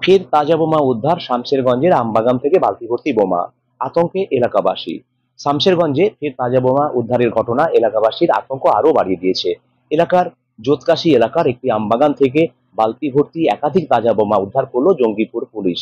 ফের তাজা বোমা উদ্ধার শামশেরগঞ্জের আমবাগান থেকে বালতি ভর্তি বোমা। আতঙ্কে এলাকাবাসী। শামশেরগঞ্জে ফের তাজা বোমা উদ্ধারের ঘটনা এলাকাবাসীর আতঙ্ক আরো বাড়িয়ে দিয়েছে। এলাকার জোতকাশি এলাকার একটি আমবাগান থেকে বালতি ভর্তি একাধিক তাজা বোমা উদ্ধার করলো জঙ্গিপুর পুলিশ,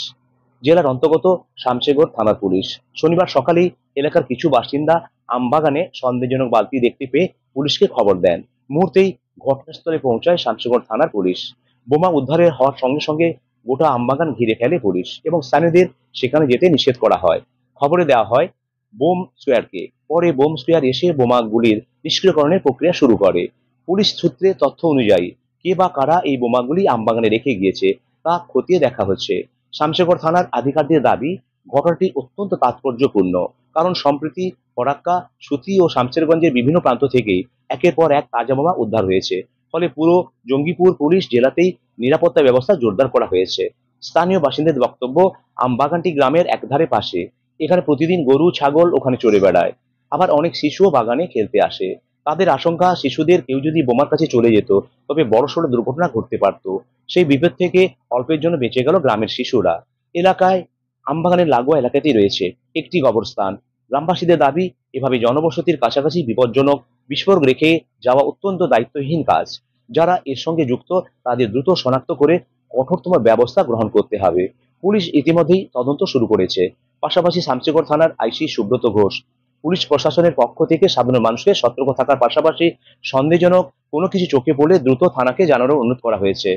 জেলার অন্তর্গত শামশেরগঞ্জ থানার পুলিশ। শনিবার সকালেই এলাকার কিছু বাসিন্দা আমবাগানে সন্দেহজনক বালতি দেখতে পেয়ে পুলিশকে খবর দেন। মুহূর্তেই ঘটনাস্থলে পৌঁছায় শামশেরগঞ্জ থানার পুলিশ। বোমা উদ্ধারের হওয়ার সঙ্গে সঙ্গে গোটা আমবাগান ঘিরে ফেলে পুলিশ এবং স্থানীয়দের সেখানে যেতে নিষেধ করা হয়। খবরে দেওয়া হয় বোম স্কোয়াডকে। পরে বোম স্কোয়াড এসে বোমাগুলির নিষ্ক্রিয়করণের প্রক্রিয়া শুরু করে। পুলিশ সূত্রে তথ্য অনুযায়ী কে বা কারা এই বোমাগুলি আমবাগানে রেখে গিয়েছে তা খতিয়ে দেখা হচ্ছে। শামশেরগঞ্জ থানার আধিকারিকদের দাবি, ঘটনাটি অত্যন্ত তাৎপর্যপূর্ণ, কারণ সম্প্রতি ফরাক্কা, সুতি ও শামশেরগঞ্জের বিভিন্ন প্রান্ত থেকে একের পর এক তাজা বোমা উদ্ধার হয়েছে। ফলে পুরো জঙ্গিপুর পুলিশ জেলাতেই নিরাপত্তা ব্যবস্থা জোরদার করা হয়েছে। স্থানীয় বাসিন্দাদের বক্তব্য, আমবাগানটি গ্রামের একধারে পাশে। এখানে প্রতিদিন গরু ছাগল ওখানে চড়ে বেড়ায়। আবার অনেক শিশুও বাগানে খেলতে আসে। তাদের আশঙ্কা, শিশুদের কেউ যদি বোমার কাছে চলে যেত তবে বড়সড় দুর্ঘটনা ঘটতে পারত। সেই বিপদ থেকে অল্পের জন্য বেঁচে গেল গ্রামের শিশুরা। এলাকায় আমবাগানের লাগোয়া এলাকাতেই রয়েছে একটি কবরস্থান। গ্রামবাসীদের দাবি, এভাবে জনবসতির কাছাকাছি বিপজ্জনক বিস্ফোরক রেখে যাওয়া অত্যন্ত দায়িত্বহীন কাজ। যারা এর সঙ্গে যুক্ত তাদের দ্রুত শনাক্ত করে কঠোরতম ব্যবস্থা গ্রহণ করতে হবে। পুলিশ ইতিমধ্যেই তদন্ত শুরু করেছে। পাশাপাশি শামশেরগঞ্জ থানার আইসি সুব্রত ঘোষ পুলিশ প্রশাসনের পক্ষ থেকে সাধারণ মানুষকে সতর্ক থাকার পাশাপাশি সন্দেহজনক কোনো কিছু চোখে পড়লে দ্রুত থানাকে জানানোর অনুরোধ করা হয়েছে।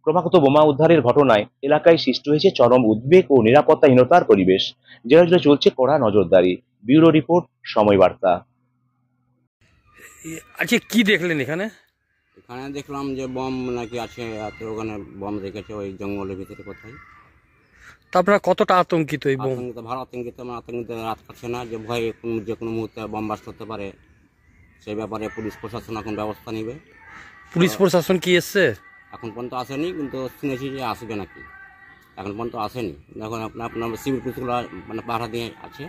ক্রমাগত বোমা উদ্ধারের ঘটনায় এলাকায় সৃষ্টি হয়েছে চরম উদ্বেগ ও নিরাপত্তাহীনতার পরিবেশ। জেলা জুড়ে চলছে কড়া নজরদারি। ব্যুরো রিপোর্ট, সময় বার্তা। আচ্ছা, কি দেখলেন এখানে? এখানে দেখলাম যে বম নাকি আছে, এত ওখানে বম রেখেছে ওই জঙ্গলের ভিতরে কোথায়। তারপরে কতটা আতঙ্কিত এই বোম? আতঙ্কিত, ভালো আতঙ্কিত, মানে আতঙ্কিত রাত কাটছে না, যে ভয়ে যে কোনো মুহূর্তে বম বাস্ট হতে পারে। সেই ব্যাপারে পুলিশ প্রশাসন এখন ব্যবস্থা নেবে। পুলিশ প্রশাসন কি এসছে? এখন পর্যন্ত আসেনি, কিন্তু শুনেছি যে আসবে নাকি। এখন পর্যন্ত আসেনি। এখন আপনার সিভিল পুলিশগুলো মানে পাহারা দিয়ে আছে।